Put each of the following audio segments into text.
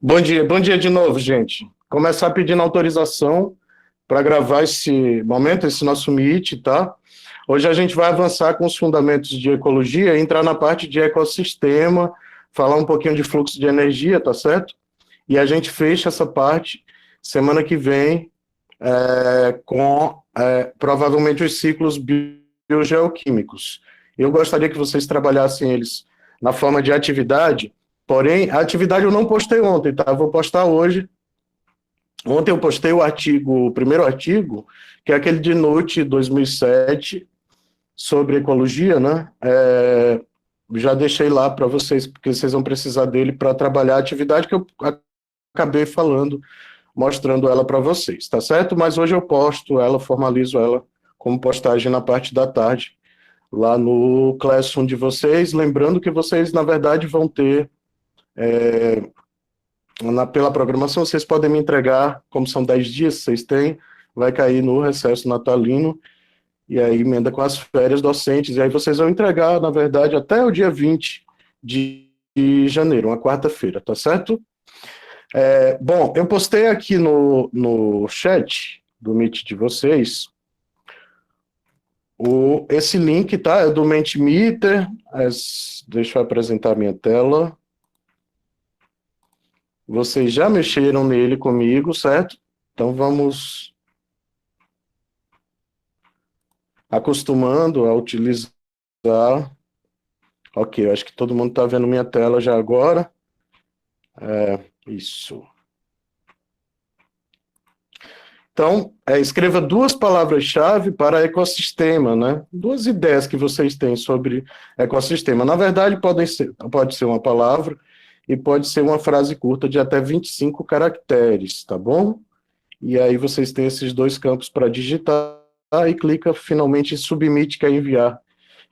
Bom dia de novo, gente. Começar pedindo autorização para gravar esse momento, esse nosso Meet, tá? Hoje a gente vai avançar com os fundamentos de ecologia, entrar na parte de ecossistema, falar um pouquinho de fluxo de energia, tá certo? E a gente fecha essa parte semana que vem com provavelmente os ciclos biogeoquímicos. Eu gostaria que vocês trabalhassem eles na forma de atividade, porém, a atividade eu não postei ontem, tá? Eu vou postar hoje. Ontem eu postei o primeiro artigo, que é aquele de Note 2007, sobre ecologia, né? Já deixei lá para vocês, porque vocês vão precisar dele para trabalhar a atividade que eu acabei falando, mostrando ela para vocês, tá certo? Mas hoje eu posto ela, formalizo ela como postagem na parte da tarde, lá no Classroom de vocês. Lembrando que vocês, na verdade, vão ter, pela programação, vocês podem me entregar, como são 10 dias, vocês têm, vai cair no recesso natalino, e aí emenda com as férias docentes, e aí vocês vão entregar, na verdade, até o dia 20 de janeiro, uma quarta-feira, tá certo? Bom, eu postei aqui no chat do Meet de vocês esse link, tá? É do Mentimeter. Deixa eu apresentar minha tela. Vocês já mexeram nele comigo, certo? Então vamos acostumando a utilizar. Ok, eu acho que todo mundo está vendo minha tela já agora. Isso. Então, escreva duas palavras-chave para ecossistema, né? Duas ideias que vocês têm sobre ecossistema. Na verdade, pode ser uma palavra e pode ser uma frase curta de até 25 caracteres, tá bom? E aí vocês têm esses dois campos para digitar e clica finalmente em submit, que é enviar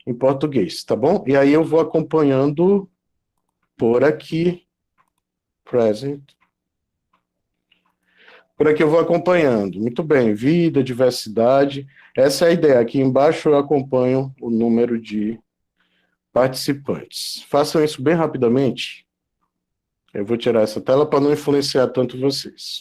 em português, tá bom? E aí eu vou acompanhando por aqui, present. Por aqui eu vou acompanhando. Muito bem, vida, diversidade. Essa é a ideia. Aqui embaixo eu acompanho o número de participantes. Façam isso bem rapidamente. Eu vou tirar essa tela para não influenciar tanto vocês.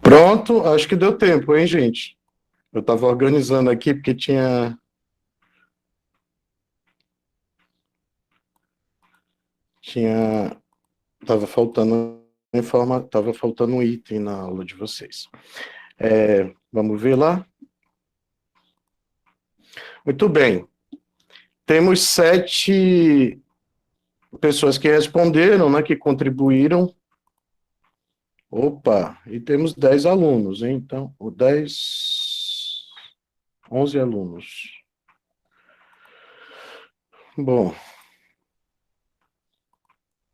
Pronto, acho que deu tempo, hein, gente? Eu estava organizando aqui porque tava faltando tava faltando um item na aula de vocês. Vamos ver lá? Muito bem. Temos 7 pessoas que responderam, né, que contribuíram. Opa, e temos 10 alunos, hein? Então, 11 alunos. Bom,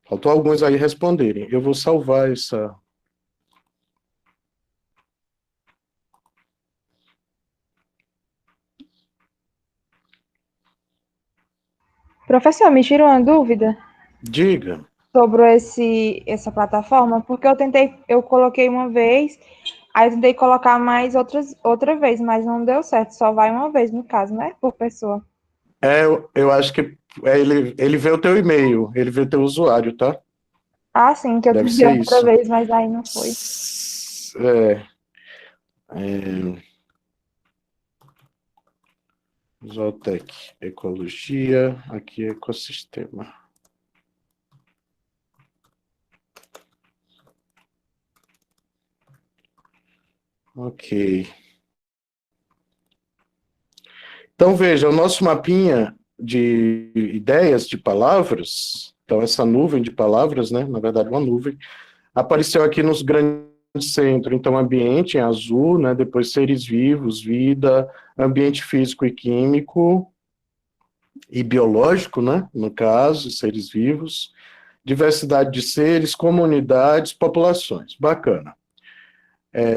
faltou alguns aí responderem. Eu vou salvar essa. Professor, me tira uma dúvida Diga. sobre essa plataforma, porque eu coloquei uma vez, aí eu tentei colocar mais outra vez, mas não deu certo, só vai uma vez no caso, né, por pessoa. Eu acho que ele vê o teu e-mail, ele vê o teu usuário, tá? Ah, sim, que eu Deve tentei ser outra isso. vez, mas aí não foi. Zootec, ecologia, aqui é ecossistema. Ok. Então, veja, o nosso mapinha de ideias, de palavras, então essa nuvem de palavras, né, na verdade uma nuvem, apareceu aqui nos grandes centros, então ambiente em azul, né, depois seres vivos, vida, ambiente físico e químico, e biológico, né, no caso, seres vivos, diversidade de seres, comunidades, populações. Bacana.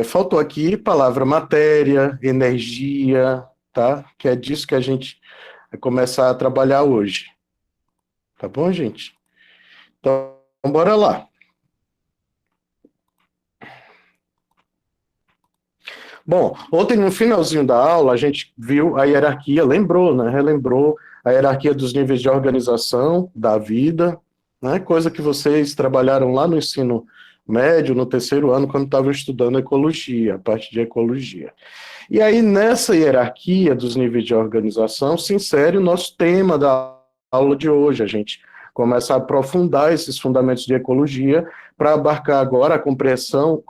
Faltou aqui palavra matéria, energia, tá? Que é disso que a gente vai começar a trabalhar hoje. Tá bom, gente? Então, bora lá. Bom, ontem no finalzinho da aula a gente viu a hierarquia, lembrou, né? Relembrou a hierarquia dos níveis de organização da vida, né? Coisa que vocês trabalharam lá no ensino médio, no terceiro ano, quando estavam estudando ecologia, a parte de ecologia. E aí, nessa hierarquia dos níveis de organização, se insere o nosso tema da aula de hoje. A gente começa a aprofundar esses fundamentos de ecologia para abarcar agora a compreensão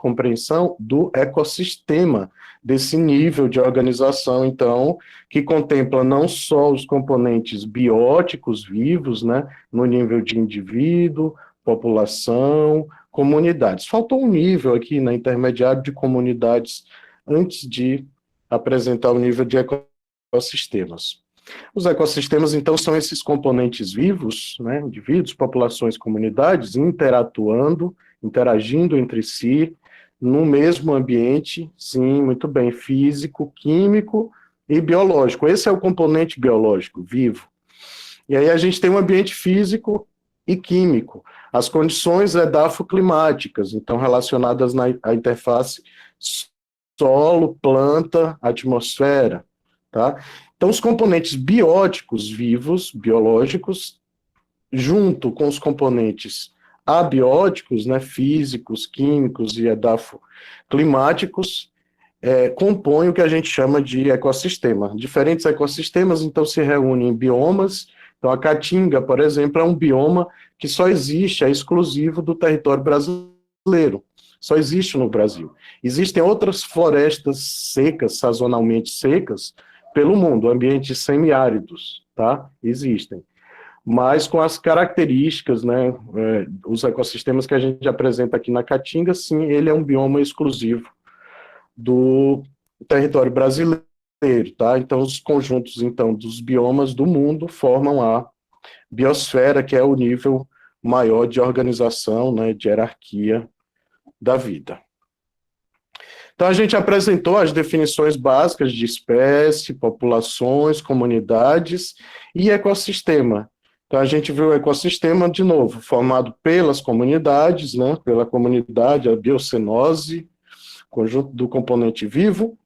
do ecossistema, desse nível de organização, então, que contempla não só os componentes bióticos vivos, né, no nível de indivíduo, população, comunidades. Faltou um nível aqui na intermediário de comunidades antes de apresentar o nível de ecossistemas. Os ecossistemas, então, são esses componentes vivos, né, indivíduos, populações, comunidades, interagindo entre si, no mesmo ambiente, sim, muito bem, físico, químico e biológico. Esse é o componente biológico, vivo. E aí a gente tem um ambiente físico e químico. As condições edafoclimáticas, então, relacionadas à interface solo, planta, atmosfera, tá? Então, os componentes bióticos vivos, biológicos, junto com os componentes abióticos, né, físicos, químicos e edafoclimáticos, compõem o que a gente chama de ecossistema. Diferentes ecossistemas, então, se reúnem em biomas. Então, a caatinga, por exemplo, é um bioma que só existe, é exclusivo do território brasileiro. Só existe no Brasil. Existem outras florestas secas, sazonalmente secas, pelo mundo, ambientes semiáridos, tá? Existem. Mas com as características, né, os ecossistemas que a gente apresenta aqui na Caatinga, sim, ele é um bioma exclusivo do território brasileiro, tá? Então, os conjuntos, então, dos biomas do mundo formam a biosfera, que é o nível maior de organização, né, de hierarquia da vida. Então, a gente apresentou as definições básicas de espécie, populações, comunidades e ecossistema. Então, a gente viu o ecossistema, de novo, formado pelas comunidades, né, pela comunidade, a biocenose, conjunto do componente vivo,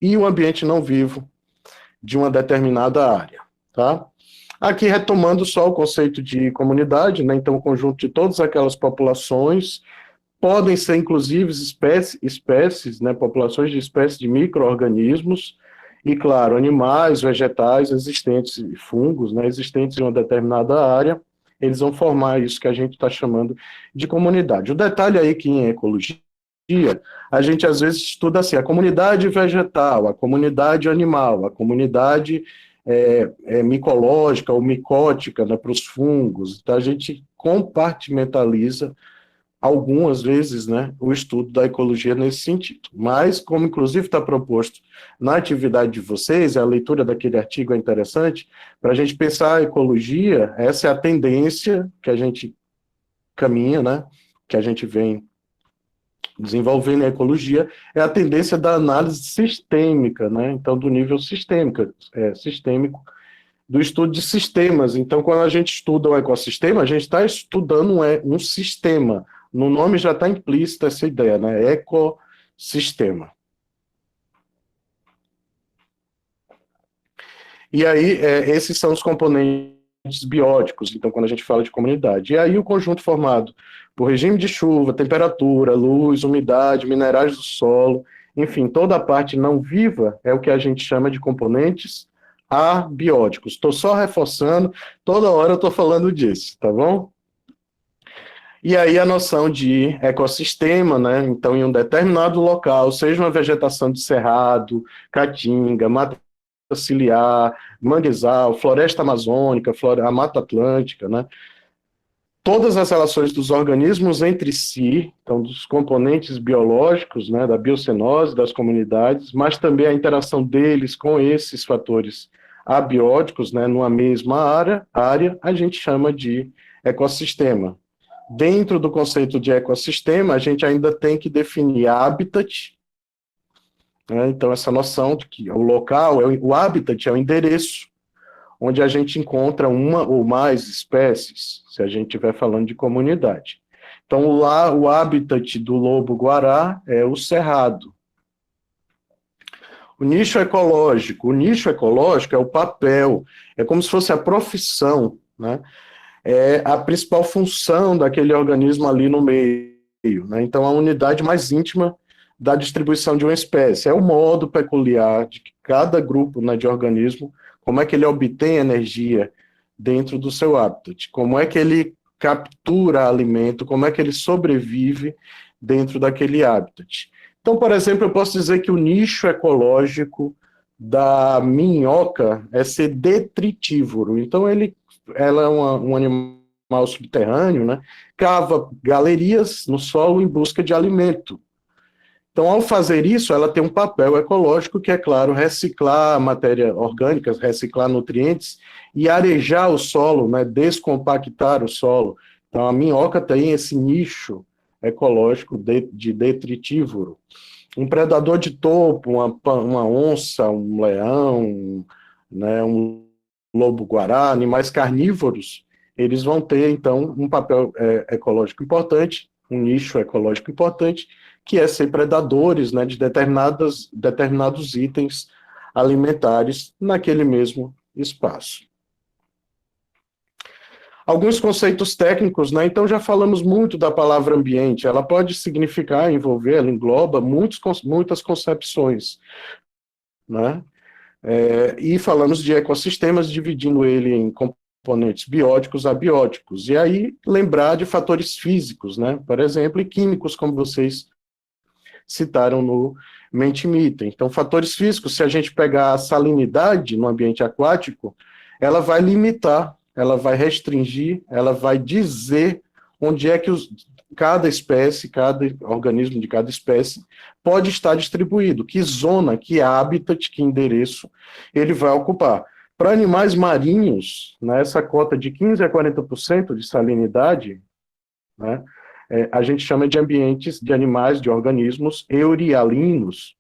e o ambiente não vivo de uma determinada área, tá? Aqui, retomando só o conceito de comunidade, né, então, o conjunto de todas aquelas populações podem ser, inclusive, espécies, né, populações de espécies de micro-organismos, e, claro, animais, vegetais existentes, e fungos, né, existentes em uma determinada área, eles vão formar isso que a gente está chamando de comunidade. O detalhe aí que em ecologia, a gente às vezes estuda assim, a comunidade vegetal, a comunidade animal, a comunidade micológica ou micótica, né, para os fungos. Então, a gente compartimentaliza algumas vezes, né, o estudo da ecologia nesse sentido. Mas, como inclusive está proposto na atividade de vocês, a leitura daquele artigo é interessante, para a gente pensar a ecologia, essa é a tendência que a gente caminha, né, que a gente vem desenvolvendo a ecologia, é a tendência da análise sistêmica, né, então do nível sistêmico, do estudo de sistemas. Então, quando a gente estuda o ecossistema, a gente está estudando um sistema. No nome já está implícita essa ideia, né? Ecossistema. E aí, esses são os componentes bióticos, então, quando a gente fala de comunidade. E aí, o conjunto formado por regime de chuva, temperatura, luz, umidade, minerais do solo, enfim, toda a parte não viva é o que a gente chama de componentes abióticos. Estou só reforçando, toda hora eu estou falando disso, tá bom? E aí a noção de ecossistema, né? Então, em um determinado local, seja uma vegetação de cerrado, caatinga, mata ciliar, manguezal, floresta amazônica, a Mata Atlântica, né? Todas as relações dos organismos entre si, então dos componentes biológicos, né, da biocenose, das comunidades, mas também a interação deles com esses fatores abióticos, né, numa mesma área, a gente chama de ecossistema. Dentro do conceito de ecossistema, a gente ainda tem que definir habitat, né, então essa noção de que o local, o habitat é o endereço, onde a gente encontra uma ou mais espécies, se a gente estiver falando de comunidade. Então, lá, o habitat do lobo-guará é o cerrado. O nicho ecológico é o papel, é como se fosse a profissão, né? É a principal função daquele organismo ali no meio, né? Então, a unidade mais íntima da distribuição de uma espécie, é o modo peculiar de que cada grupo, né, de organismo, como é que ele obtém energia dentro do seu habitat, como é que ele captura alimento, como é que ele sobrevive dentro daquele habitat. Então, por exemplo, eu posso dizer que o nicho ecológico da minhoca é ser detritívoro. Então, ela é um animal subterrâneo, né? Cava galerias no solo em busca de alimento. Então, ao fazer isso, ela tem um papel ecológico que é, claro, reciclar matéria orgânica, reciclar nutrientes e arejar o solo, né, descompactar o solo. Então, a minhoca tem esse nicho ecológico de detritívoro. Um predador de topo, uma onça, um leão, né, um lobo-guará, animais carnívoros, eles vão ter, então, um papel ecológico importante, um nicho ecológico importante, que é ser predadores, né, de determinados itens alimentares naquele mesmo espaço. Alguns conceitos técnicos, né? Então já falamos muito da palavra ambiente, ela pode significar, envolver, ela engloba muitas concepções, né? E falamos de ecossistemas, dividindo ele em componentes bióticos, abióticos, e aí lembrar de fatores físicos, né? Por exemplo, e químicos, como vocês citaram no Mentimeter. Então, fatores físicos, se a gente pegar a salinidade no ambiente aquático, ela vai limitar, ela vai restringir, ela vai dizer onde é que cada espécie, cada organismo de cada espécie pode estar distribuído, que zona, que habitat, que endereço ele vai ocupar. Para animais marinhos, né, essa cota de 15% a 40% de salinidade, né, a gente chama de ambientes de animais, de organismos eurialinos,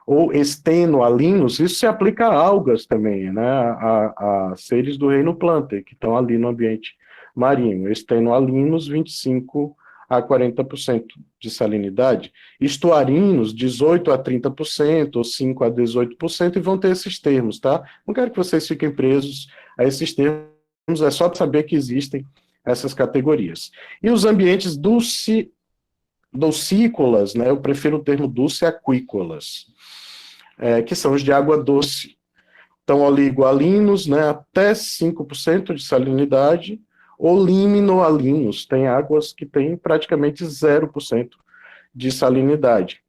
ou estenoalinos, isso se aplica a algas também, né, a seres do reino plânter, que estão ali no ambiente marinho, estenoalinos, 25% a 40% de salinidade, estuarinos, 18% a 30%, ou 5% a 18%, e vão ter esses termos, tá? Não quero que vocês fiquem presos a esses termos, é só para saber que existem essas categorias. E os ambientes docícolas, né? Eu prefiro o termo dulceaquícolas, que são os de água doce. Então, oligoalinos, né, até 5% de salinidade, ou liminoalinos, tem águas que têm praticamente 0% de salinidade.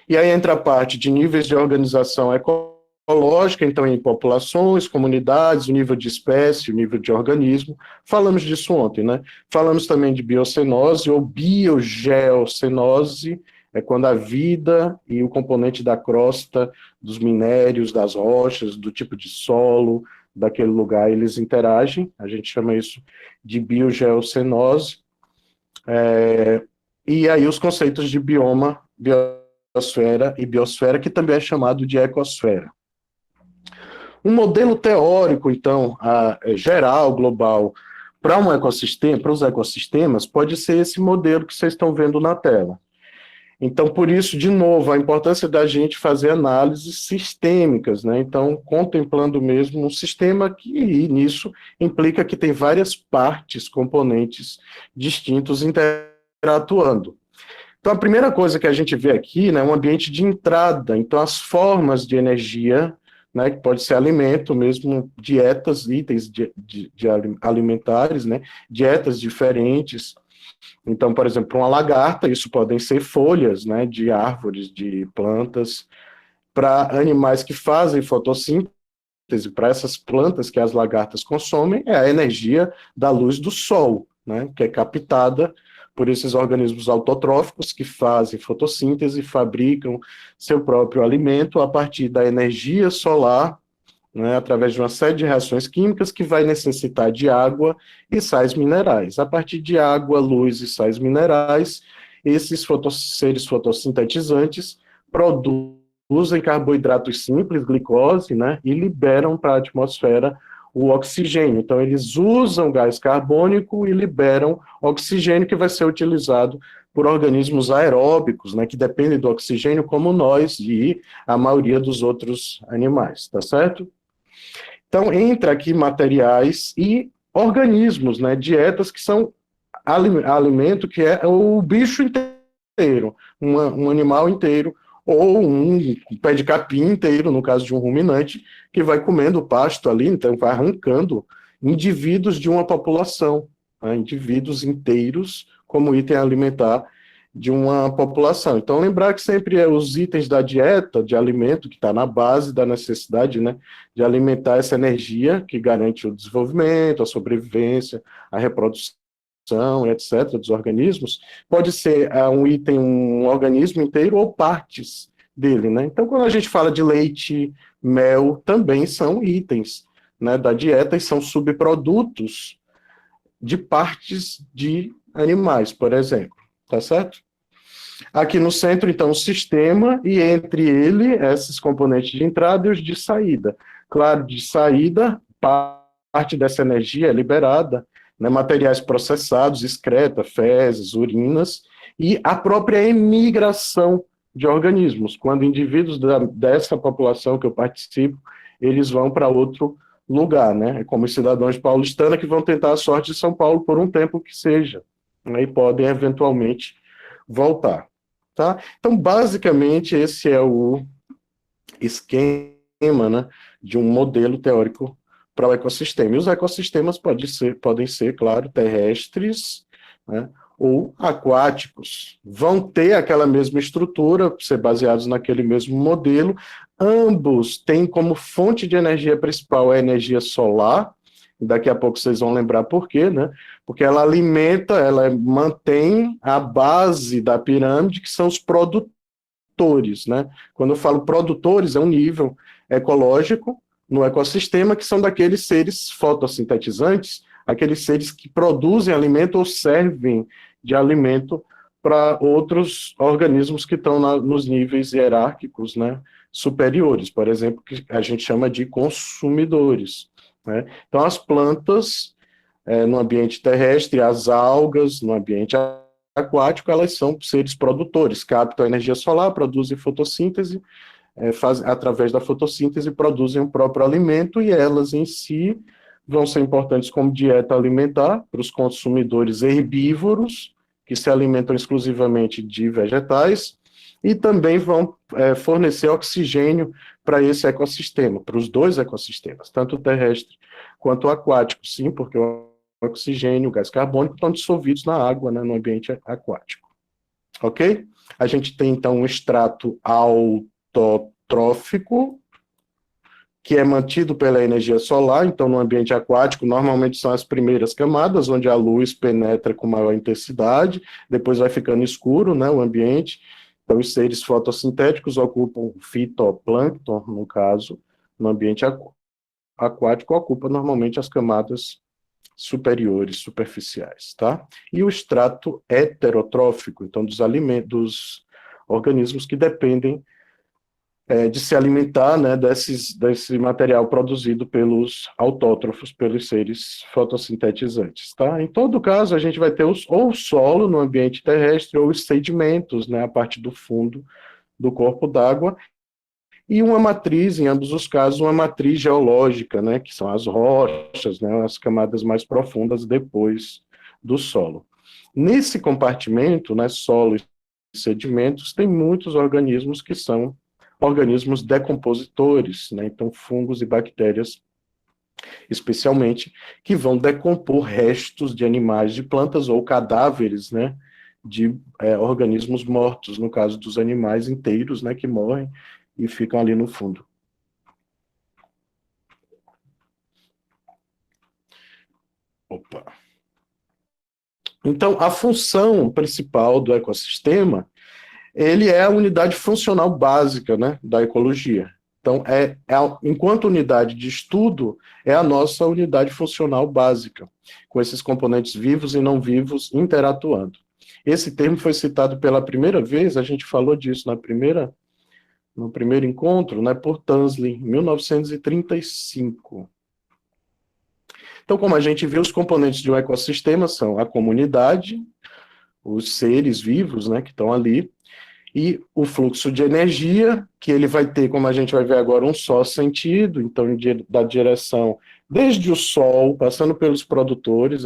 E aí entra a parte de níveis de organização ecológica, então em populações, comunidades, o nível de espécie, o nível de organismo. Falamos disso ontem, né? Falamos também de biocenose ou biogeocenose, é quando a vida e o componente da crosta, dos minérios, das rochas, do tipo de solo, daquele lugar, eles interagem. A gente chama isso de biogeocenose. E aí os conceitos de bioma, biosfera e biosfera, que também é chamado de ecosfera. Um modelo teórico, então, geral, global, para um ecossistema, para os ecossistemas, pode ser esse modelo que vocês estão vendo na tela. Então, por isso, de novo, a importância da gente fazer análises sistêmicas, né? Então, contemplando mesmo um sistema que, nisso, implica que tem várias partes, componentes distintos interatuando. Então, a primeira coisa que a gente vê aqui, né, é um ambiente de entrada. Então, as formas de energia, né, que pode ser alimento, mesmo dietas, itens de alimentares, né, dietas diferentes. Então, por exemplo, uma lagarta, isso podem ser folhas, né, de árvores, de plantas. Para animais que fazem fotossíntese, para essas plantas que as lagartas consomem, é a energia da luz do sol, né, que é captada por esses organismos autotróficos que fazem fotossíntese, fabricam seu próprio alimento a partir da energia solar, né, através de uma série de reações químicas que vai necessitar de água e sais minerais. A partir de água, luz e sais minerais, esses seres fotossintetizantes produzem carboidratos simples, glicose, né, e liberam para a atmosfera o oxigênio. Então, eles usam gás carbônico e liberam oxigênio que vai ser utilizado por organismos aeróbicos, né, que dependem do oxigênio, como nós e a maioria dos outros animais, tá certo? Então, entra aqui materiais e organismos, né, dietas que são alimento que é o bicho inteiro, um animal inteiro, ou um pé de capim inteiro, no caso de um ruminante, que vai comendo o pasto ali, então vai arrancando indivíduos de uma população, né, indivíduos inteiros como item alimentar de uma população. Então, lembrar que sempre os itens da dieta, de alimento, que está na base da necessidade, né, de alimentar essa energia que garante o desenvolvimento, a sobrevivência, a reprodução, etc., dos organismos, pode ser um item, um organismo inteiro ou partes dele, né? Então, quando a gente fala de leite, mel, também são itens, né, da dieta e são subprodutos de partes de animais, por exemplo, tá certo? Aqui no centro, então, o sistema e entre ele, esses componentes de entrada e os de saída. Claro, de saída, parte dessa energia é liberada, né, materiais processados, excreta, fezes, urinas, e a própria emigração de organismos. Quando indivíduos dessa população que eu participo, eles vão para outro lugar, né? Como os cidadãos paulistanos que vão tentar a sorte de São Paulo por um tempo que seja, né, e podem eventualmente voltar. Tá? Então, basicamente, esse é o esquema, né, de um modelo teórico para o ecossistema. E os ecossistemas podem ser, claro, terrestres, né, ou aquáticos. Vão ter aquela mesma estrutura, ser baseados naquele mesmo modelo. Ambos têm como fonte de energia principal a energia solar. Daqui a pouco vocês vão lembrar por quê, né? Porque ela alimenta, ela mantém a base da pirâmide, que são os produtores, né? Quando eu falo produtores, é um nível ecológico no ecossistema, que são daqueles seres fotossintetizantes, aqueles seres que produzem alimento ou servem de alimento para outros organismos que estão nos níveis hierárquicos, né, superiores, por exemplo, que a gente chama de consumidores, né? Então, as plantas, no ambiente terrestre, as algas, no ambiente aquático, elas são seres produtores, captam a energia solar, produzem fotossíntese, através da fotossíntese, produzem o próprio alimento e elas em si vão ser importantes como dieta alimentar para os consumidores herbívoros, que se alimentam exclusivamente de vegetais, e também vão fornecer oxigênio para esse ecossistema, para os dois ecossistemas, tanto o terrestre quanto o aquático, sim, porque o oxigênio e o gás carbônico estão dissolvidos na água, né, no ambiente aquático. Ok? A gente tem, então, um extrato autotrófico, que é mantido pela energia solar, então no ambiente aquático, normalmente são as primeiras camadas, onde a luz penetra com maior intensidade, depois vai ficando escuro, né, o ambiente. Então, os seres fotossintéticos ocupam fitoplâncton, no caso, no ambiente aquático, ocupa normalmente as camadas superiores, superficiais, tá? E o extrato heterotrófico, então, dos alimentos, dos organismos que dependem de se alimentar, né, desse material produzido pelos autótrofos, pelos seres fotossintetizantes, tá? Em todo caso, a gente vai ter ou o solo no ambiente terrestre, ou os sedimentos, né, a parte do fundo do corpo d'água, e uma matriz, em ambos os casos, uma matriz geológica, né, que são as rochas, né, as camadas mais profundas depois do solo. Nesse compartimento, né, solo e sedimentos, tem muitos organismos que são organismos decompositores, né? Então fungos e bactérias, especialmente, que vão decompor restos de animais, de plantas ou cadáveres, né? De organismos mortos, no caso dos animais inteiros, né? Que morrem e ficam ali no fundo. Opa. Então, a função principal do ecossistema, ele é a unidade funcional básica, né, da ecologia. Então, enquanto unidade de estudo, é a nossa unidade funcional básica, com esses componentes vivos e não vivos interatuando. Esse termo foi citado pela primeira vez, a gente falou disso no primeiro encontro, né, por Tansley, em 1935. Então, como a gente viu, os componentes de um ecossistema são a comunidade, os seres vivos, né, que estão ali, e o fluxo de energia, que ele vai ter, como a gente vai ver agora, um só sentido, então da direção desde o Sol, passando pelos produtores,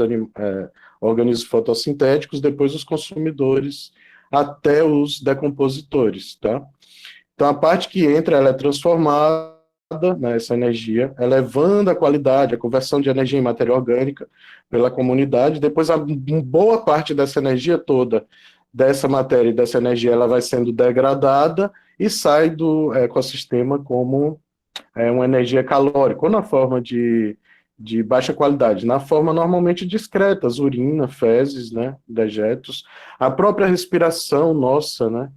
organismos fotossintéticos, depois os consumidores, até os decompositores, tá? Então a parte que entra, ela é transformada, né, essa energia, elevando a qualidade, a conversão de energia em matéria orgânica pela comunidade, depois a boa parte dessa energia toda, dessa matéria e dessa energia, ela vai sendo degradada e sai do ecossistema como uma energia calórica, ou na forma de baixa qualidade, na forma normalmente discretas, urina, fezes, né, dejetos, a própria respiração nossa, né,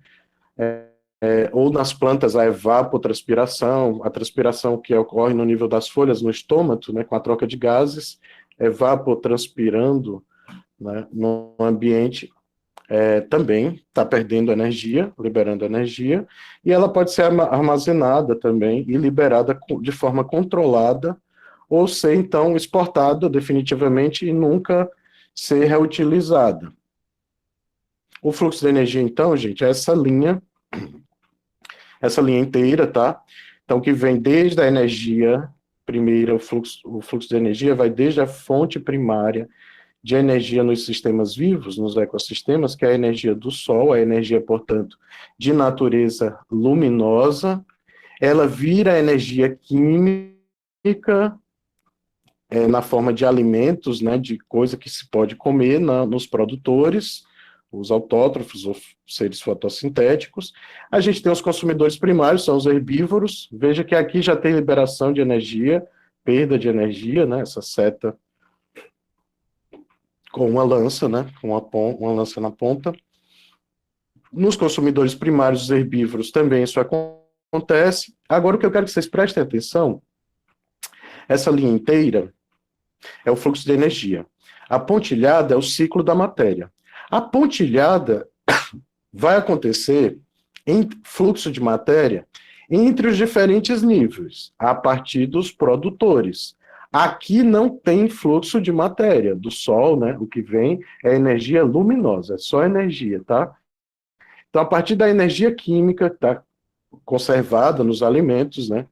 ou nas plantas a evapotranspiração, a transpiração que ocorre no nível das folhas, no estômago, né, com a troca de gases, evapotranspirando, né, no ambiente, também está perdendo energia, liberando energia, e ela pode ser armazenada também e liberada de forma controlada, ou ser, então, exportada definitivamente e nunca ser reutilizada. O fluxo de energia, então, gente, é essa linha inteira, tá? Então, que vem desde a energia primeira, o fluxo de energia vai desde a fonte primária de energia nos sistemas vivos, nos ecossistemas, que é a energia do Sol, a energia, portanto, de natureza luminosa, ela vira energia química, na forma de alimentos, né, de coisa que se pode comer nos produtores, os autótrofos, os seres fotossintéticos. A gente tem os consumidores primários, são os herbívoros. Veja que aqui já tem liberação de energia, perda de energia, né, essa seta com uma lança, né, com uma lança na ponta. Nos consumidores primários, os herbívoros, também isso acontece. Agora, o que eu quero que vocês prestem atenção, essa linha inteira é o fluxo de energia. A pontilhada é o ciclo da matéria. A pontilhada vai acontecer em fluxo de matéria entre os diferentes níveis, a partir dos produtores. Aqui não tem fluxo de matéria do Sol, né? O que vem é energia luminosa, é só energia, tá? Então, a partir da energia química que está conservada nos alimentos, né?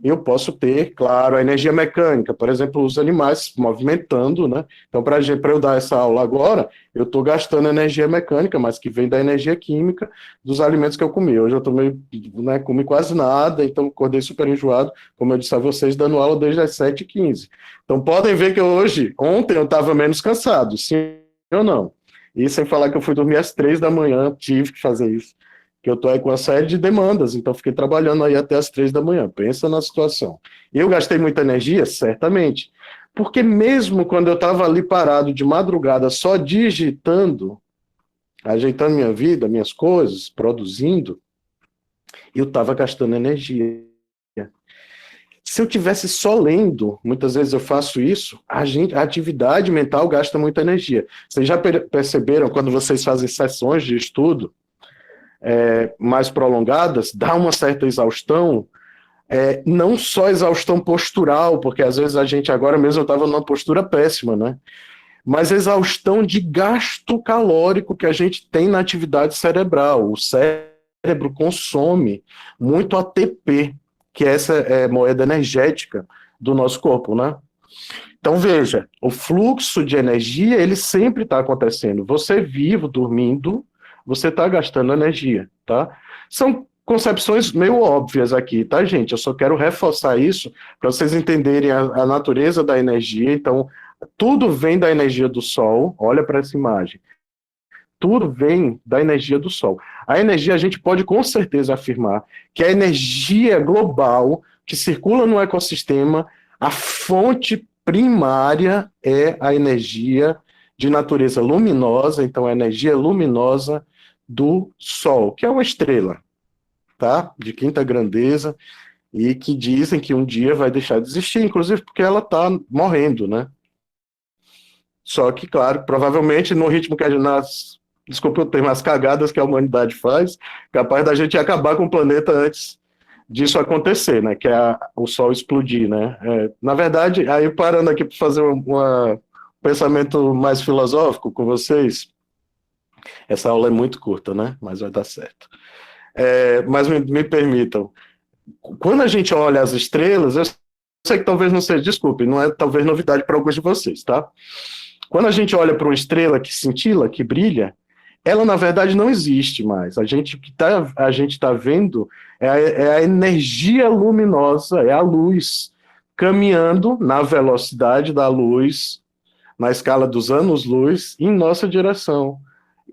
eu posso ter, claro, a energia mecânica, por exemplo, os animais se movimentando, né? Então, para eu dar essa aula agora, eu estou gastando energia mecânica, mas que vem da energia química dos alimentos que eu comi. Hoje eu tomei, né, comi quase nada, então acordei super enjoado, como eu disse a vocês, dando aula desde as 7h15. Então, podem ver que ontem eu estava menos cansado, sim ou não? E sem falar que eu fui dormir às 3 da manhã, tive que fazer isso, que eu estou aí com uma série de demandas, então fiquei trabalhando aí até as 3 da manhã. Pensa na situação. Eu gastei muita energia? Certamente. Porque mesmo quando eu estava ali parado de madrugada, só digitando, ajeitando minha vida, minhas coisas, produzindo, eu estava gastando energia. Se eu tivesse só lendo, muitas vezes eu faço isso, a atividade mental gasta muita energia. Vocês já perceberam, quando vocês fazem sessões de estudo, mais prolongadas, dá uma certa exaustão, não só exaustão postural, porque às vezes a gente agora mesmo estava numa postura péssima, né? Mas exaustão de gasto calórico que a gente tem na atividade cerebral. O cérebro consome muito ATP, que é essa moeda energética do nosso corpo, né? Então veja, o fluxo de energia, ele sempre está acontecendo. Você vivo, dormindo, você está gastando energia, tá? São concepções meio óbvias aqui, tá, gente? Eu só quero reforçar isso para vocês entenderem a natureza da energia. Então, tudo vem da energia do Sol. Olha para essa imagem. Tudo vem da energia do Sol. A energia, a gente pode com certeza afirmar que a energia global que circula no ecossistema, a fonte primária é a energia de natureza luminosa, então a energia luminosa do Sol, que é uma estrela, tá? De quinta grandeza, e que dizem que um dia vai deixar de existir, inclusive porque ela está morrendo, né? Só que, claro, provavelmente no ritmo que a gente, desculpa o termo, as cagadas que a humanidade faz, capaz da gente acabar com o planeta antes disso acontecer, né? Que é o Sol explodir, né? Na verdade, aí parando aqui para fazer um pensamento mais filosófico com vocês, essa aula é muito curta, né? Mas vai dar certo. Mas me permitam, quando a gente olha as estrelas, eu sei que talvez não seja, desculpe, não é talvez novidade para alguns de vocês, tá? Quando a gente olha para uma estrela que cintila, que brilha, ela na verdade não existe mais. A gente tá vendo é a energia luminosa, é a luz caminhando na velocidade da luz, na escala dos anos-luz, em nossa direção.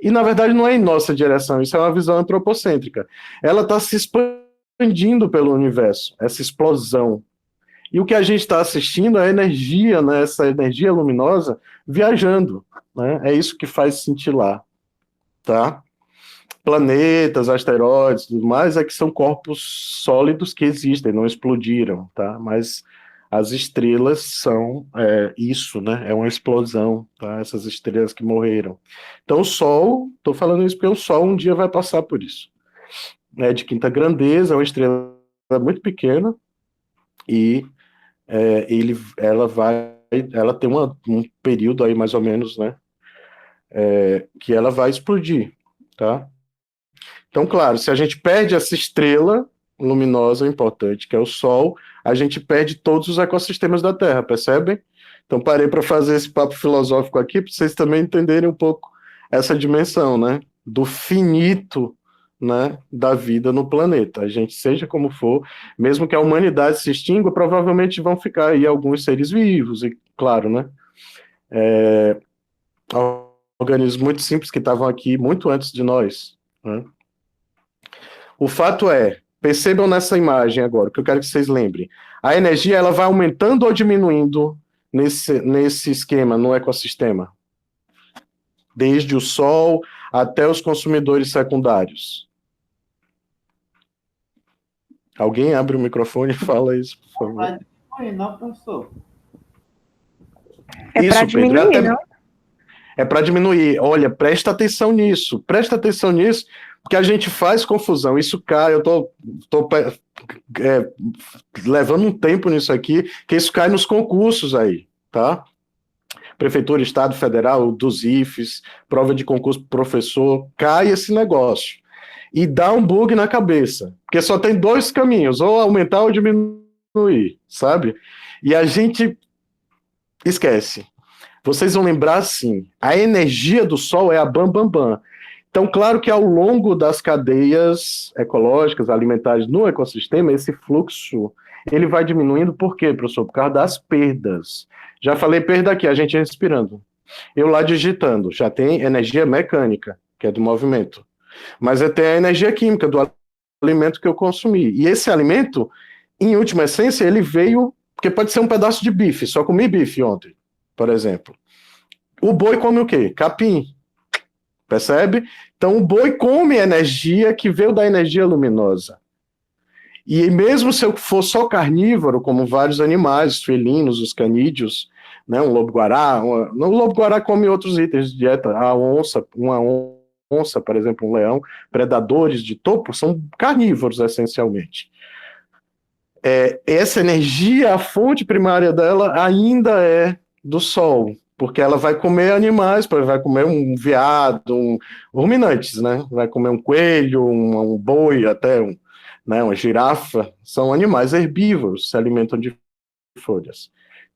E na verdade não é em nossa direção, isso é uma visão antropocêntrica. Ela está se expandindo pelo universo, essa explosão. E o que a gente está assistindo é a energia, né, essa energia luminosa viajando, né? É isso que faz cintilar, tá? Planetas, asteroides, tudo mais, é que são corpos sólidos que existem, não explodiram, tá? Mas as estrelas são isso, né? É uma explosão, tá? Essas estrelas que morreram. Então o Sol, estou falando isso porque o Sol um dia vai passar por isso. É de quinta grandeza, é uma estrela muito pequena e ela tem um período aí mais ou menos, né, que ela vai explodir, tá? Então, claro, se a gente perde essa estrela luminosa importante, que é o Sol, a gente perde todos os ecossistemas da Terra, percebem? Então, parei para fazer esse papo filosófico aqui, para vocês também entenderem um pouco essa dimensão, né, do finito, né, da vida no planeta. A gente, seja como for, mesmo que a humanidade se extingua, provavelmente vão ficar aí alguns seres vivos, e claro, né, organismos muito simples que estavam aqui muito antes de nós, né? O fato é, percebam nessa imagem agora, que eu quero que vocês lembrem, a energia ela vai aumentando ou diminuindo nesse esquema, no ecossistema? Desde o Sol até os consumidores secundários. Alguém abre o microfone e fala isso, por favor. Não, professor. É para diminuir, não? É para diminuir. Olha, presta atenção nisso, porque a gente faz confusão. Isso cai, eu tô levando um tempo nisso aqui, que isso cai nos concursos aí, tá? Prefeitura, Estado, Federal, dos IFES, prova de concurso professor, cai esse negócio. E dá um bug na cabeça, porque só tem dois caminhos, ou aumentar ou diminuir sabe? E a gente esquece. Vocês vão lembrar assim, a energia do Sol é a bam, bam, bam. Então, claro que ao longo das cadeias ecológicas, alimentares no ecossistema, esse fluxo ele vai diminuindo. Por quê, professor? Por causa das perdas. Já falei perda aqui, a gente respirando. Eu lá digitando, já tem energia mecânica, que é do movimento. Mas tem a energia química do alimento que eu consumi. E esse alimento, em última essência, ele veio... Porque pode ser um pedaço de bife, só comi bife ontem, por exemplo. O boi come o quê? Capim. Percebe? Então, o boi come energia que veio da energia luminosa. E mesmo se eu for só carnívoro, como vários animais, os felinos, os canídeos, né, um lobo-guará, o lobo-guará come outros itens de dieta, a onça, uma onça, por exemplo, um leão, predadores de topo, são carnívoros, essencialmente. Essa energia, a fonte primária dela ainda é do sol, porque ela vai comer animais, vai comer um veado, ruminantes, né? Vai comer um coelho, um boi, até né, uma girafa. São animais herbívoros, se alimentam de folhas.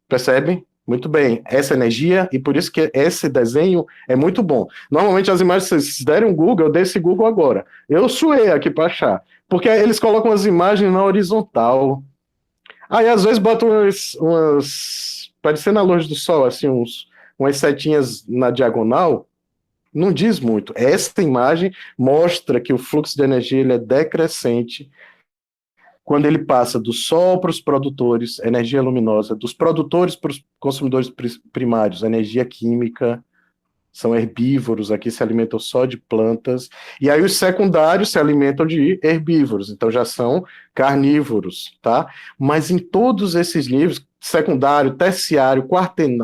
Percebem? Muito bem, essa energia, e por isso que esse desenho é muito bom. Normalmente as imagens, se vocês derem um Google, eu dei esse Google agora. Eu suei aqui para achar, porque eles colocam as imagens na horizontal. Aí às vezes botam parecendo a luz do sol, assim, umas setinhas na diagonal, não diz muito. Esta imagem mostra que o fluxo de energia ele é decrescente quando ele passa do sol para os produtores, energia luminosa, dos produtores para os consumidores primários, energia química, são herbívoros, aqui se alimentam só de plantas, e aí os secundários se alimentam de herbívoros, então já são carnívoros, tá? Mas em todos esses níveis, secundário, terciário,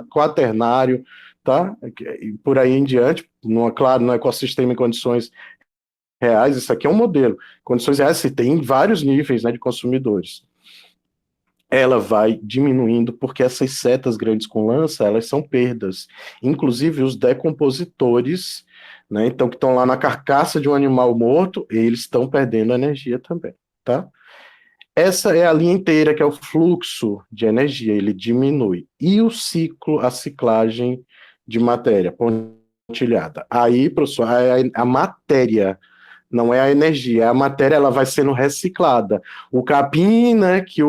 quaternário, tá? E por aí em diante, claro, no ecossistema em condições reais, isso aqui é um modelo. Condições reais, você tem vários níveis, né, de consumidores. Ela vai diminuindo, porque essas setas grandes com lança, elas são perdas. Inclusive os decompositores, né, então que estão lá na carcaça de um animal morto, eles estão perdendo energia também, tá? Essa é a linha inteira, que é o fluxo de energia, ele diminui. E o ciclo, a ciclagem de matéria pontilhada. Aí, professor, a matéria não é a energia, a matéria ela vai sendo reciclada. O capim, né, que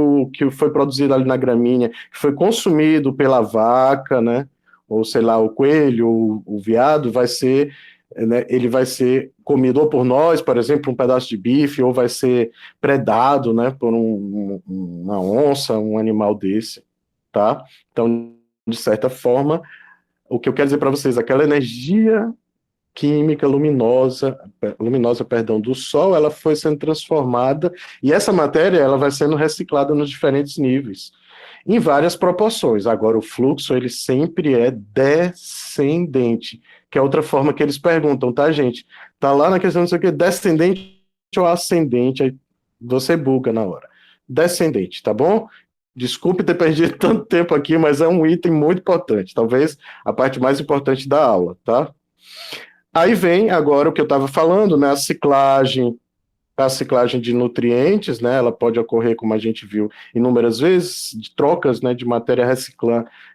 foi produzido ali na gramínea, que foi consumido pela vaca, né, ou sei lá, o coelho, o veado, vai ser, né, ele vai ser comido ou por nós, por exemplo, um pedaço de bife, ou vai ser predado, né, por uma onça, um animal desse, tá? Então, de certa forma, o que eu quero dizer para vocês, aquela energia química luminosa, perdão, do Sol, ela foi sendo transformada, e essa matéria ela vai sendo reciclada nos diferentes níveis, em várias proporções. Agora, o fluxo, ele sempre é descendente, que é outra forma que eles perguntam, tá, gente? Tá lá na questão, não sei o que, descendente ou ascendente, aí você buga na hora. Descendente, tá bom? Desculpe ter perdido tanto tempo aqui, mas é um item muito importante, talvez a parte mais importante da aula, tá? Aí vem agora o que eu estava falando, né? A ciclagem de nutrientes, né? Ela pode ocorrer, como a gente viu inúmeras vezes, de trocas, né, de matéria,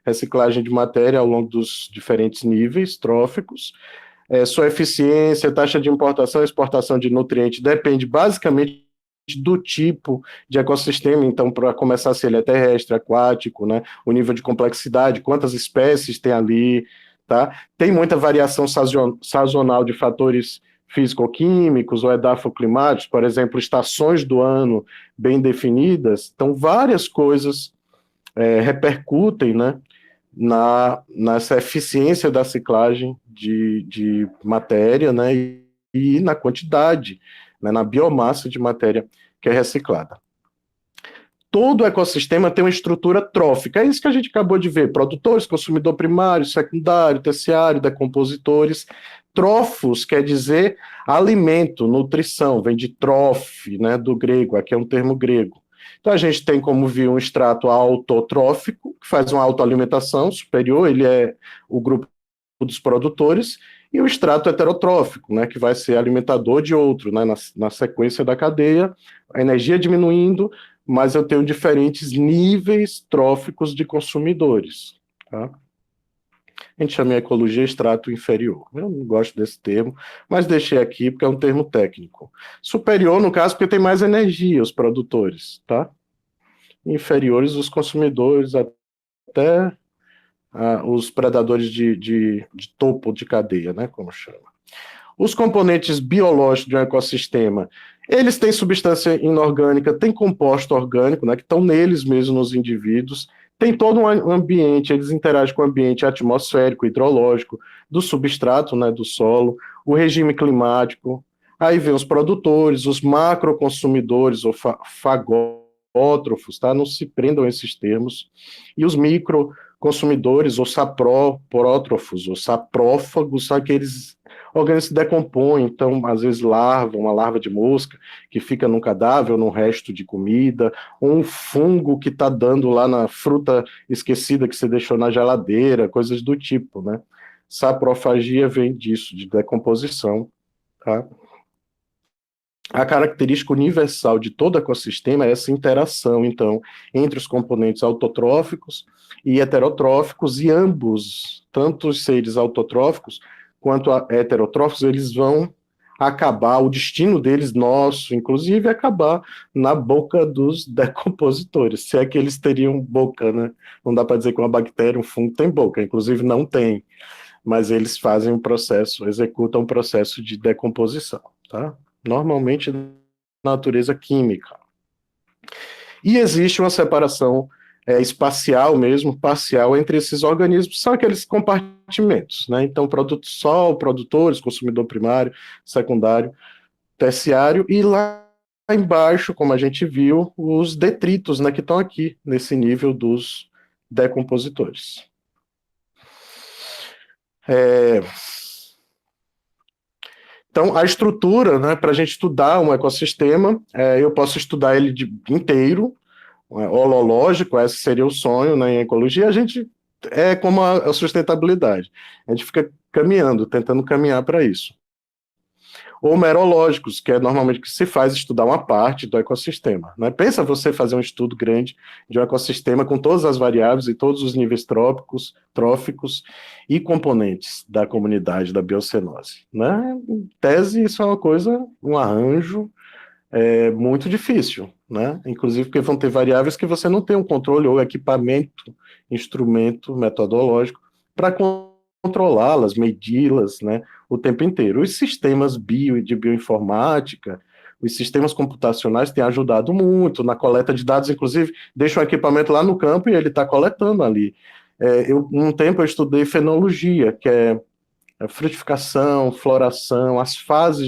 reciclagem de matéria ao longo dos diferentes níveis tróficos. Sua eficiência, taxa de importação e exportação de nutrientes depende basicamente do tipo de ecossistema. Então, para começar, se ele é terrestre, aquático, né? O nível de complexidade, quantas espécies tem ali, tá? Tem muita variação sazonal de fatores físico-químicos ou edafoclimáticos, por exemplo, estações do ano bem definidas. Então, várias coisas repercutem, né, nessa eficiência da ciclagem de matéria, né, e na quantidade, né, na biomassa de matéria que é reciclada. Todo o ecossistema tem uma estrutura trófica, é isso que a gente acabou de ver, produtores, consumidor primário, secundário, terciário, decompositores. Trófos quer dizer alimento, nutrição, vem de trófe, né, do grego, aqui é um termo grego. Então a gente tem, como viu, um extrato autotrófico, que faz uma autoalimentação superior, ele é o grupo dos produtores, e o extrato heterotrófico, né, que vai ser alimentador de outro, né, na sequência da cadeia, a energia diminuindo, mas eu tenho diferentes níveis tróficos de consumidores. Tá? A gente chama de ecologia extrato inferior. Eu não gosto desse termo, mas deixei aqui porque é um termo técnico. Superior, no caso, porque tem mais energia, os produtores, tá? Inferiores, os consumidores, até os predadores de topo de cadeia, né, como chama. Os componentes biológicos de um ecossistema, eles têm substância inorgânica, tem composto orgânico, né, que estão neles mesmo nos indivíduos, tem todo um ambiente, eles interagem com o ambiente atmosférico, hidrológico, do substrato, né, do solo, o regime climático, aí vem os produtores, os macroconsumidores, ou fagótrofos, tá? Não se prendam a esses termos, e os microconsumidores, ou saprótrofos, ou saprófagos, são aqueles organismos se decompõem, então, às vezes, uma larva de mosca que fica num cadáver, ou num resto de comida, ou um fungo que está dando lá na fruta esquecida que você deixou na geladeira, coisas do tipo, né? Saprofagia vem disso, de decomposição, tá? A característica universal de todo ecossistema é essa interação, então, entre os componentes autotróficos e heterotróficos, e ambos, tanto os seres autotróficos quanto heterotróficos, eles vão acabar, o destino deles, nosso, inclusive, é acabar na boca dos decompositores, se é que eles teriam boca, né? Não dá para dizer que uma bactéria, um fungo tem boca, inclusive não tem, mas eles fazem um processo, executam um processo de decomposição, tá? Normalmente na natureza química. E existe uma separação espacial mesmo, parcial, entre esses organismos, são aqueles compartimentos, né? Então, produtores, consumidor primário, secundário, terciário, e lá embaixo, como a gente viu, os detritos, né, que estão aqui, nesse nível dos decompositores. Então, a estrutura, né, para a gente estudar um ecossistema, eu posso estudar ele inteiro, holológico, esse seria o sonho, né, em ecologia, a gente é como a sustentabilidade, a gente fica caminhando, tentando caminhar para isso. Ou merológicos, que é normalmente que se faz estudar uma parte do ecossistema, né? Pensa você fazer um estudo grande de um ecossistema com todas as variáveis e todos os níveis tróficos e componentes da comunidade da biocenose, né? Em tese, isso é uma coisa, um arranjo muito difícil, né? Inclusive porque vão ter variáveis que você não tem um controle ou equipamento, instrumento metodológico para controlá-las, medi-las, né, o tempo inteiro. Os sistemas de bioinformática, os sistemas computacionais têm ajudado muito na coleta de dados, inclusive deixa o equipamento lá no campo e ele está coletando ali. Um tempo eu estudei fenologia, que é frutificação, floração, as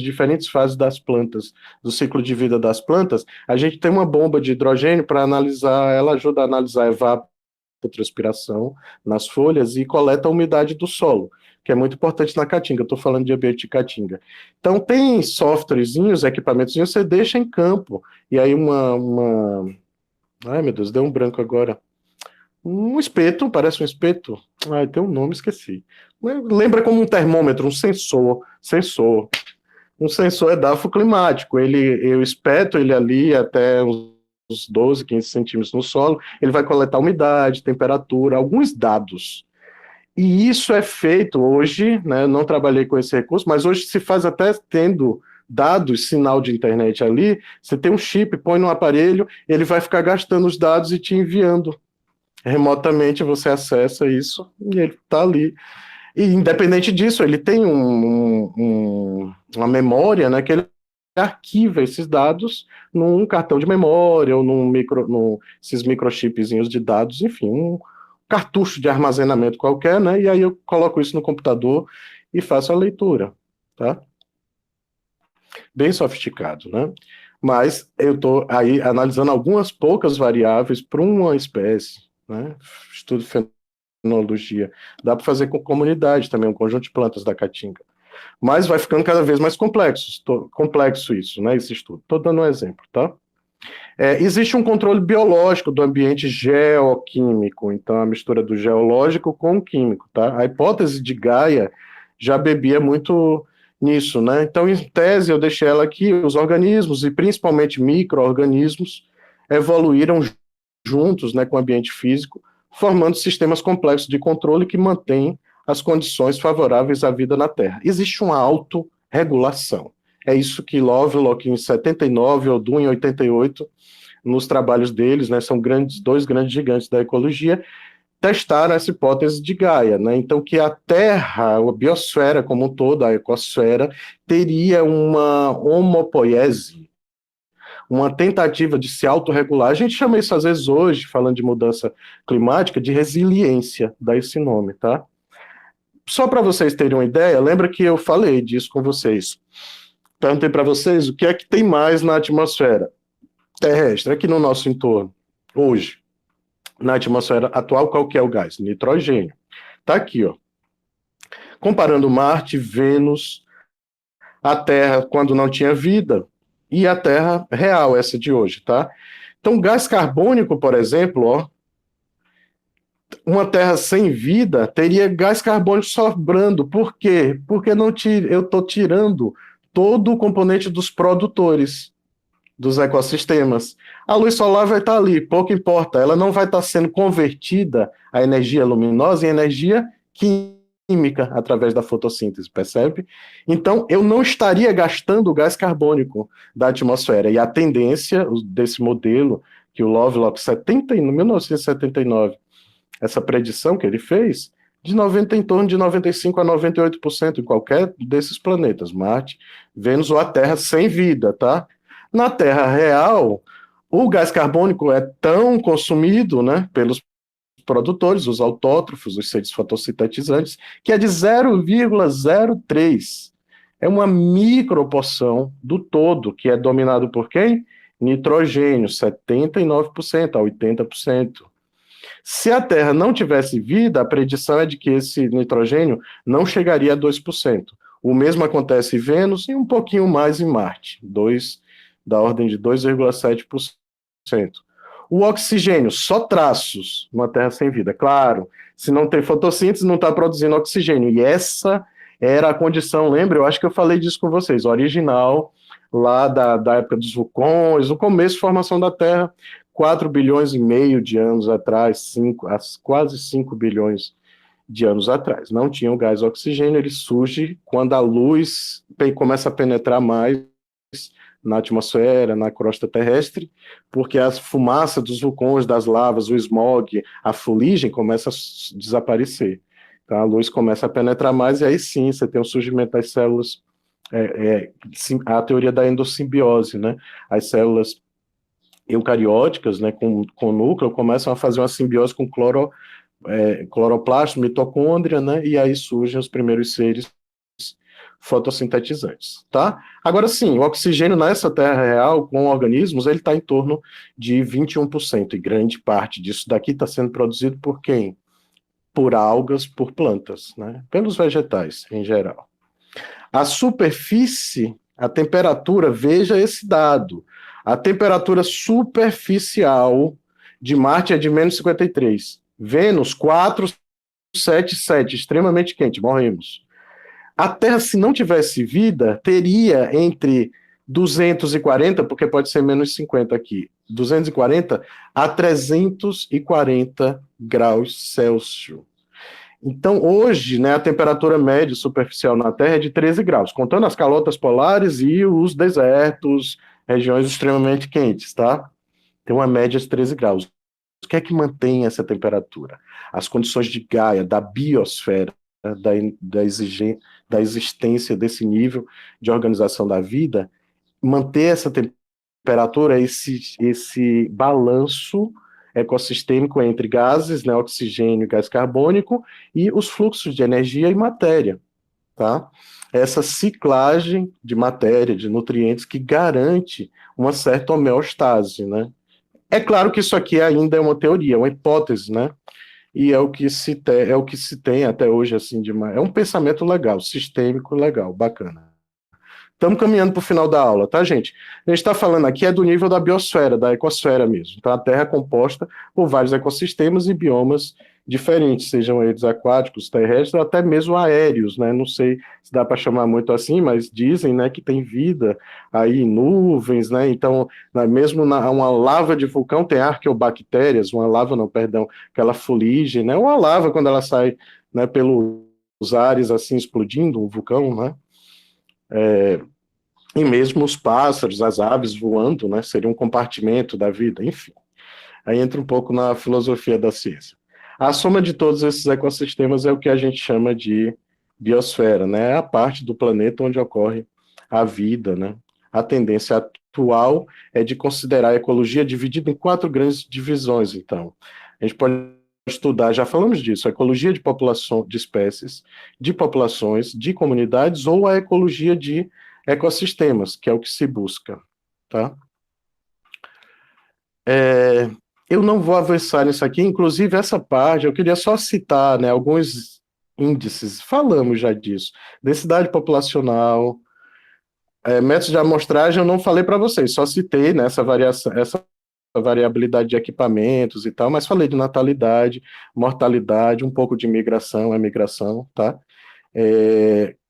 diferentes fases das plantas, do ciclo de vida das plantas. A gente tem uma bomba de hidrogênio para analisar, ela ajuda a analisar a evapotranspiração nas folhas e coleta a umidade do solo, que é muito importante na caatinga. Eu estou falando de ambiente de caatinga. Então, tem softwarezinhos, equipamentozinhos, você deixa em campo, e aí Ai, meu Deus, deu um branco agora. Um espeto, parece um espeto. Ai, tem um nome, esqueci. Lembra como um termômetro, um sensor. Um sensor edafoclimático. Eu espeto ele ali até uns 12, 15 centímetros no solo, ele vai coletar umidade, temperatura, alguns dados. E isso é feito hoje, né, não trabalhei com esse recurso, mas hoje se faz até tendo dados, sinal de internet ali, você tem um chip, põe no aparelho, ele vai ficar gastando os dados e te enviando. Remotamente você acessa isso e ele está ali. E independente disso, ele tem uma memória, né, que ele arquiva esses dados num cartão de memória ou esses microchipzinhos de dados, enfim, um cartucho de armazenamento qualquer, né, e aí eu coloco isso no computador e faço a leitura, tá? Bem sofisticado, né? Mas eu estou aí analisando algumas poucas variáveis para uma espécie, né? Estudo fenologia. Dá para fazer com comunidade também, um conjunto de plantas da caatinga. Mas vai ficando cada vez mais complexo isso, né, esse estudo. Estou dando um exemplo, tá? Existe um controle biológico do ambiente geoquímico, então a mistura do geológico com o químico, tá? A hipótese de Gaia já bebia muito nisso, né? Então, em tese, eu deixei ela aqui, os organismos, e principalmente micro-organismos, evoluíram juntos, né, com o ambiente físico, formando sistemas complexos de controle que mantêm as condições favoráveis à vida na Terra. Existe uma autorregulação. É isso que Lovelock, em 79, Odum, em 88, nos trabalhos deles, né, são dois grandes gigantes da ecologia, testaram essa hipótese de Gaia, né? Então, que a Terra, a biosfera como um todo, a ecosfera, teria uma homopoiese, uma tentativa de se autorregular. A gente chama isso, às vezes, hoje, falando de mudança climática, de resiliência, dá esse nome, tá? Só para vocês terem uma ideia, lembra que eu falei disso com vocês. Perguntei para vocês o que é que tem mais na atmosfera terrestre, aqui no nosso entorno, hoje. Na atmosfera atual, qual que é o gás? Nitrogênio. Tá aqui, ó. Comparando Marte, Vênus, a Terra quando não tinha vida e a Terra real, essa de hoje, tá? Então, gás carbônico, por exemplo, ó, uma Terra sem vida teria gás carbônico sobrando. Por quê? Porque eu estou tirando todo o componente dos produtores dos ecossistemas. A luz solar vai estar ali, pouco importa, ela não vai estar sendo convertida a energia luminosa em energia química através da fotossíntese, percebe? Então, eu não estaria gastando o gás carbônico da atmosfera, e a tendência desse modelo que o Lovelock, 1979, essa predição que ele fez, em torno de 95 a 98% em qualquer desses planetas, Marte, Vênus ou a Terra sem vida, tá? Na Terra real, o gás carbônico é tão consumido, né, pelos produtores, os autótrofos, os seres fotossintetizantes, que é de 0,03. É uma microporção do todo, que é dominado por quem? Nitrogênio, 79% a 80%. Se a Terra não tivesse vida, a predição é de que esse nitrogênio não chegaria a 2%. O mesmo acontece em Vênus e um pouquinho mais em Marte, da ordem de 2,7%. O oxigênio, só traços numa Terra sem vida. Claro, se não tem fotossíntese, não está produzindo oxigênio. E essa era a condição, lembra? Eu acho que eu falei disso com vocês, original, lá da época dos vulcões, no começo da formação da Terra, 4 bilhões e meio de anos atrás, quase 5 bilhões de anos atrás. Não tinha o gás oxigênio, ele surge quando a luz começa a penetrar mais na atmosfera, na crosta terrestre, porque a fumaça dos vulcões, das lavas, o smog, a fuligem começa a desaparecer. Então a luz começa a penetrar mais e aí sim você tem o surgimento das células, a teoria da endossimbiose, né? As células eucarióticas, né, com núcleo, começam a fazer uma simbiose com cloroplasto, mitocôndria, né, e aí surgem os primeiros seres fotossintetizantes, tá? Agora sim, o oxigênio nessa Terra real, com organismos, ele está em torno de 21%, e grande parte disso daqui está sendo produzido por quem? Por algas, por plantas, né? Pelos vegetais, em geral. A superfície, a temperatura, veja esse dado, a temperatura superficial de Marte é de menos 53, Vênus 477, extremamente quente, morremos. A Terra, se não tivesse vida, teria entre 240, porque pode ser menos 50 aqui, 240 a 340 graus Celsius. Então, hoje, né, a temperatura média superficial na Terra é de 13 graus, contando as calotas polares e os desertos, regiões extremamente quentes, tá? Tem uma média de 13 graus. O que é que mantém essa temperatura? As condições de Gaia, da biosfera, da existência desse nível de organização da vida, manter essa temperatura, esse balanço ecossistêmico entre gases, né, oxigênio e gás carbônico, e os fluxos de energia e matéria, tá? Essa ciclagem de matéria, de nutrientes, que garante uma certa homeostase, né? É claro que isso aqui ainda é uma teoria, uma hipótese, né? E é o que se tem até hoje, assim, é um pensamento legal, sistêmico legal, bacana, Estamos caminhando para o final da aula, tá, gente? A gente está falando aqui é do nível da biosfera, da ecosfera mesmo. Então, a Terra é composta por vários ecossistemas e biomas diferentes, sejam eles aquáticos, terrestres, ou até mesmo aéreos, né? Não sei se dá para chamar muito assim, mas dizem, né, que tem vida aí em nuvens, né? Então, mesmo uma lava de vulcão tem arqueobactérias, uma lava, não, perdão, aquela fuligem, né? Uma lava quando ela sai, né, pelos ares assim explodindo, um vulcão, né? E mesmo os pássaros, as aves voando, né? Seria um compartimento da vida, enfim. Aí entra um pouco na filosofia da ciência. A soma de todos esses ecossistemas é o que a gente chama de biosfera, né? É a parte do planeta onde ocorre a vida, né? A tendência atual é de considerar a ecologia dividida em quatro grandes divisões, então. A gente pode estudar, já falamos disso, a ecologia de população de espécies, de populações, de comunidades ou a ecologia de ecossistemas, que é o que se busca, tá? Eu não vou avançar nisso aqui, inclusive essa parte, eu queria só citar, né, alguns índices, falamos já disso, densidade populacional, métodos de amostragem eu não falei para vocês, só citei, né, essa variabilidade de equipamentos e tal, mas falei de natalidade, mortalidade, um pouco de migração, emigração, tá?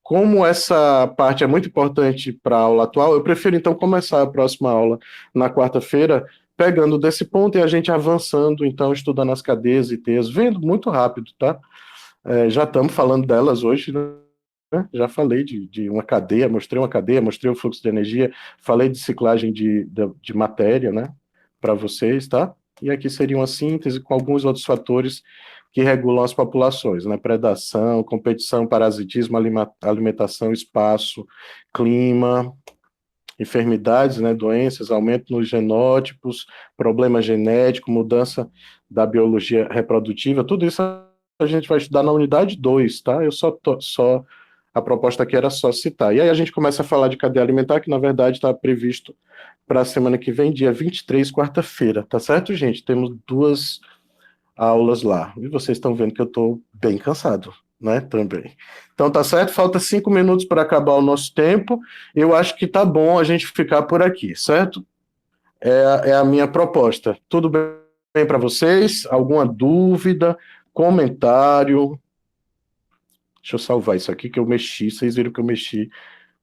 Como essa parte é muito importante para a aula atual, eu prefiro então começar a próxima aula na quarta-feira, pegando desse ponto e a gente avançando, então, estudando as cadeias e teias, vendo muito rápido, tá? Já estamos falando delas hoje, né? Já falei de uma cadeia, mostrei o fluxo de energia, falei de ciclagem de matéria, né? Para vocês, tá? E aqui seria uma síntese com alguns outros fatores que regulam as populações, né? Predação, competição, parasitismo, alimentação, espaço, clima, enfermidades, né? Doenças, aumento nos genótipos, problema genético, mudança da biologia reprodutiva, tudo isso a gente vai estudar na unidade 2, tá? Eu só a proposta aqui era só citar. E aí a gente começa a falar de cadeia alimentar, que na verdade está previsto para a semana que vem, dia 23, quarta-feira, tá certo, gente? Temos duas aulas lá. E vocês estão vendo que eu estou bem cansado, né? Também. Então tá certo, falta 5 minutos para acabar o nosso tempo. Eu acho que tá bom a gente ficar por aqui, certo? É a minha proposta. Tudo bem para vocês? Alguma dúvida? Comentário? Deixa eu salvar isso aqui que eu mexi. Vocês viram que eu mexi.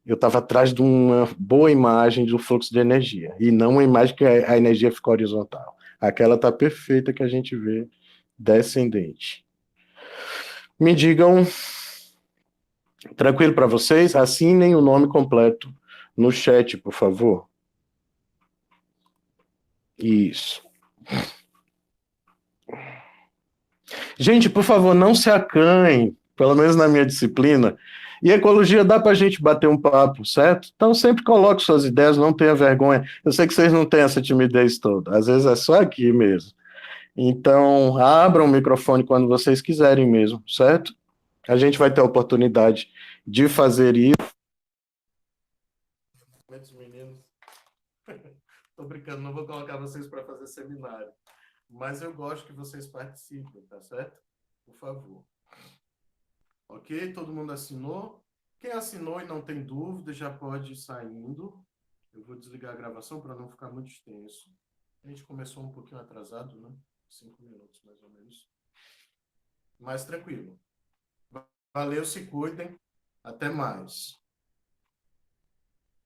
Eu estava atrás de uma boa imagem do fluxo de energia. E não uma imagem que a energia fica horizontal. Aquela está perfeita que a gente vê descendente. Me digam, tranquilo para vocês? Assinem o nome completo no chat, por favor. Isso. Gente, por favor, não se acanhem, pelo menos na minha disciplina. E ecologia dá para a gente bater um papo, certo? Então sempre coloque suas ideias, não tenha vergonha. Eu sei que vocês não têm essa timidez toda, às vezes é só aqui mesmo. Então, abram o microfone quando vocês quiserem mesmo, certo? A gente vai ter a oportunidade de fazer isso. Meninos, tô brincando, não vou colocar vocês para fazer seminário, mas eu gosto que vocês participem, tá certo? Por favor. Ok? Todo mundo assinou? Quem assinou e não tem dúvida já pode ir saindo. Eu vou desligar a gravação para não ficar muito extenso. A gente começou um pouquinho atrasado, né? 5 minutos, mais ou menos. Mas tranquilo. Valeu, se cuidem. Até mais.